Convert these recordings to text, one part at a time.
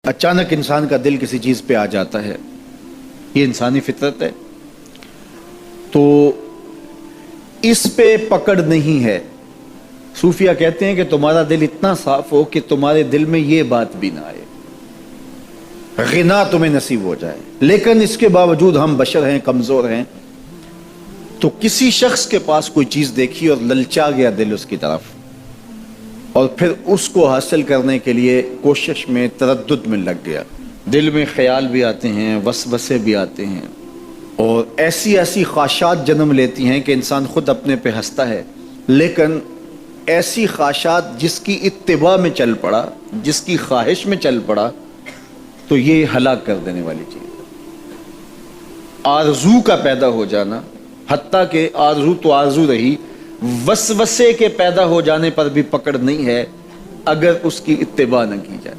اچانک انسان کا دل کسی چیز پہ آ جاتا ہے، یہ انسانی فطرت ہے، تو اس پہ پکڑ نہیں ہے۔ صوفیہ کہتے ہیں کہ تمہارا دل اتنا صاف ہو کہ تمہارے دل میں یہ بات بھی نہ آئے، غنا تمہیں نصیب ہو جائے، لیکن اس کے باوجود ہم بشر ہیں، کمزور ہیں، تو کسی شخص کے پاس کوئی چیز دیکھی اور للچا گیا دل اس کی طرف، اور پھر اس کو حاصل کرنے کے لیے کوشش میں، تردد میں لگ گیا۔ دل میں خیال بھی آتے ہیں، وسوسے بھی آتے ہیں، اور ایسی خواہشات جنم لیتی ہیں کہ انسان خود اپنے پہ ہنستا ہے، لیکن ایسی خواہشات جس کی اتباع میں چل پڑا، جس کی خواہش میں چل پڑا، تو یہ ہلاک کر دینے والی چیز ہے۔ آرزو کا پیدا ہو جانا، حتیٰ کہ آرزو تو آرزو رہی، وسوسے کے پیدا ہو جانے پر بھی پکڑ نہیں ہے اگر اس کی اتباع نہ کی جائے۔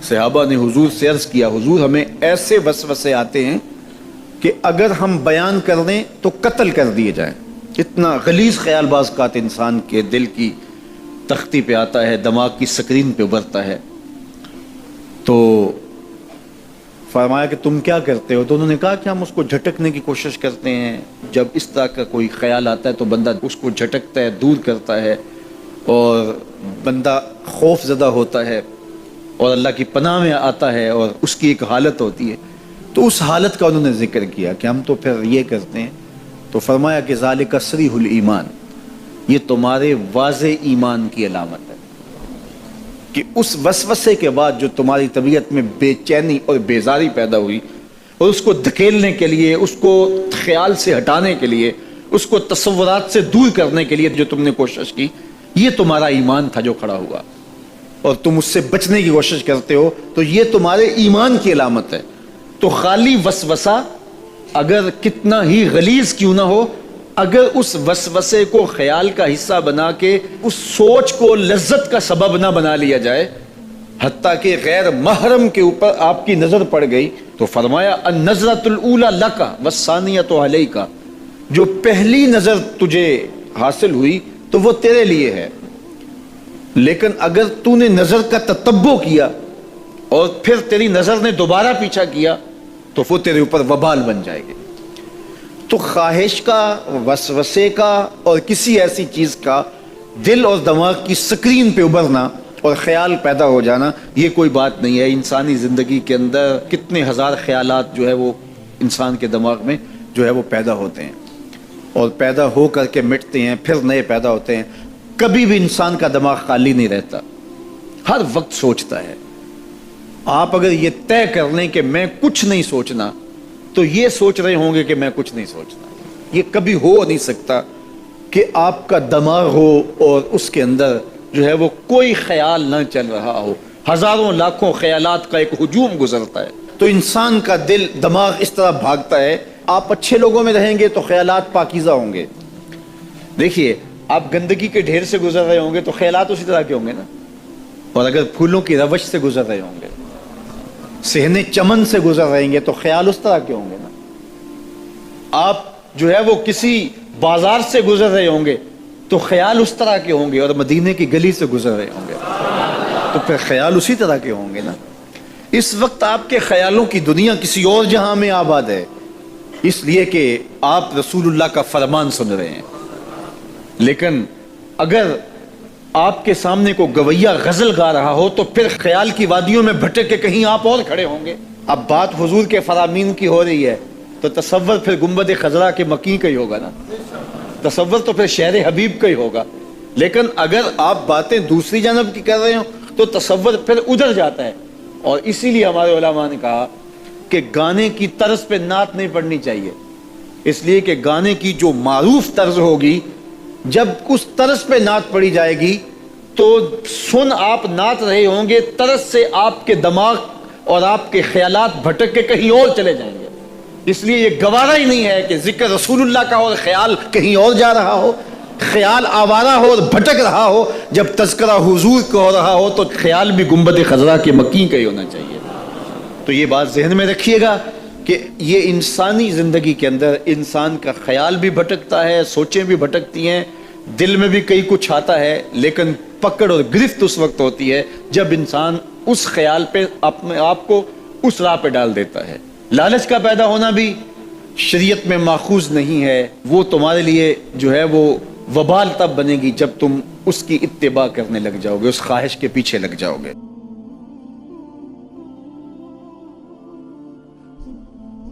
صحابہ نے حضور سے عرض کیا، حضور ہمیں ایسے وسوسے آتے ہیں کہ اگر ہم بیان کر دیں تو قتل کر دیے جائیں۔ اتنا غلیظ خیال بعض اوقات انسان کے دل کی تختی پہ آتا ہے، دماغ کی سکرین پہ ابھرتا ہے۔ تو فرمایا کہ تم کیا کرتے ہو؟ تو انہوں نے کہا کہ ہم اس کو جھٹکنے کی کوشش کرتے ہیں، جب اس طرح کا کوئی خیال آتا ہے تو بندہ اس کو جھٹکتا ہے، دور کرتا ہے، اور بندہ خوف زدہ ہوتا ہے اور اللہ کی پناہ میں آتا ہے، اور اس کی ایک حالت ہوتی ہے۔ تو اس حالت کا انہوں نے ذکر کیا کہ ہم تو پھر یہ کرتے ہیں۔ تو فرمایا کہ ذالک صریح الایمان، یہ تمہارے واضح ایمان کی علامت ہے کہ اس وسوسے کے بعد جو تمہاری طبیعت میں بے چینی اور بیزاری پیدا ہوئی، اور اس کو دھکیلنے کے لیے، اس کو خیال سے ہٹانے کے لیے، اس کو تصورات سے دور کرنے کے لیے جو تم نے کوشش کی، یہ تمہارا ایمان تھا جو کھڑا ہوا، اور تم اس سے بچنے کی کوشش کرتے ہو، تو یہ تمہارے ایمان کی علامت ہے۔ تو خالی وسوسہ اگر کتنا ہی غلیظ کیوں نہ ہو، اگر اس وسوسے کو خیال کا حصہ بنا کے اس سوچ کو لذت کا سبب نہ بنا لیا جائے، حتیٰ کہ غیر محرم کے اوپر آپ کی نظر پڑ گئی، تو فرمایا النظرۃ الاولی لک والثانیۃ علیک، جو پہلی نظر تجھے حاصل ہوئی تو وہ تیرے لیے ہے، لیکن اگر تو نے نظر کا تتبع کیا اور پھر تیری نظر نے دوبارہ پیچھا کیا تو وہ تیرے اوپر وبال بن جائے گی۔ تو خواہش کا، وسوسے کا، اور کسی ایسی چیز کا دل اور دماغ کی سکرین پہ ابھرنا اور خیال پیدا ہو جانا، یہ کوئی بات نہیں ہے۔ انسانی زندگی کے اندر کتنے ہزار خیالات جو ہے وہ انسان کے دماغ میں جو ہے وہ پیدا ہوتے ہیں، اور پیدا ہو کر کے مٹتے ہیں، پھر نئے پیدا ہوتے ہیں۔ کبھی بھی انسان کا دماغ خالی نہیں رہتا، ہر وقت سوچتا ہے۔ آپ اگر یہ طے کر لیں کہ میں کچھ نہیں سوچنا، تو یہ سوچ رہے ہوں گے کہ میں کچھ نہیں سوچنا۔ یہ کبھی ہو نہیں سکتا کہ آپ کا دماغ ہو اور اس کے اندر جو ہے وہ کوئی خیال نہ چل رہا ہو۔ ہزاروں لاکھوں خیالات کا ایک ہجوم گزرتا ہے، تو انسان کا دل، دماغ اس طرح بھاگتا ہے۔ آپ اچھے لوگوں میں رہیں گے تو خیالات پاکیزہ ہوں گے۔ دیکھیے، آپ گندگی کے ڈھیر سے گزر رہے ہوں گے تو خیالات اسی طرح کے ہوں گے نا، اور اگر پھولوں کی روش سے گزر رہے ہوں گے، صحن چمن سے گزر رہیں گے تو خیال اس طرح کے ہوں گے نا۔ آپ جو ہے وہ کسی بازار سے گزر رہے ہوں گے تو خیال اس طرح کے ہوں گے، اور مدینے کی گلی سے گزر رہے ہوں گے تو پھر خیال اسی طرح کے ہوں گے نا۔ اس وقت آپ کے خیالوں کی دنیا کسی اور جہاں میں آباد ہے، اس لیے کہ آپ رسول اللہ کا فرمان سن رہے ہیں۔ لیکن اگر آپ کے سامنے کو گویا غزل گا رہا ہو تو پھر خیال کی وادیوں میں بھٹک کے کہیں آپ اور کھڑے ہوں گے۔ اب بات حضور کے فرامین کی ہو رہی ہے تو تصور پھر گنبد خضرا کے مکی کا ہی ہوگا نا، تصور تو پھر شہر حبیب کا ہی ہوگا۔ لیکن اگر آپ باتیں دوسری جانب کی کر رہے ہوں تو تصور پھر ادھر جاتا ہے، اور اسی لیے ہمارے علماء نے کہا کہ گانے کی طرز پہ نعت نہیں پڑھنی چاہیے، اس لیے کہ گانے کی جو معروف طرز ہوگی، جب اس طرز پہ نعت پڑھی جائے گی تو سن آپ نعت رہے ہوں گے، طرز سے آپ کے دماغ اور آپ کے خیالات بھٹک کے کہیں اور چلے جائیں گے۔ اس لیے یہ گوارا ہی نہیں ہے کہ ذکر رسول اللہ کا اور خیال کہیں اور جا رہا ہو، خیال آوارہ ہو اور بھٹک رہا ہو۔ جب تذکرہ حضور کا ہو رہا ہو تو خیال بھی گنبد خضرا کے مکی کا ہی ہونا چاہیے۔ تو یہ بات ذہن میں رکھیے گا کہ یہ انسانی زندگی کے اندر انسان کا خیال بھی بھٹکتا ہے، سوچیں بھی بھٹکتی ہیں، دل میں بھی کئی کچھ آتا ہے، لیکن پکڑ اور گرفت اس وقت ہوتی ہے جب انسان اس خیال پہ اپنے آپ کو اس راہ پہ ڈال دیتا ہے. لالچ کا پیدا ہونا بھی شریعت میں ماخوذ نہیں ہے. وہ تمہارے لیے جو ہے وہ وبال تب بنے گی جب تم اس کی اتباع کرنے لگ جاؤ گے, اس خواہش کے پیچھے لگ جاؤ گے.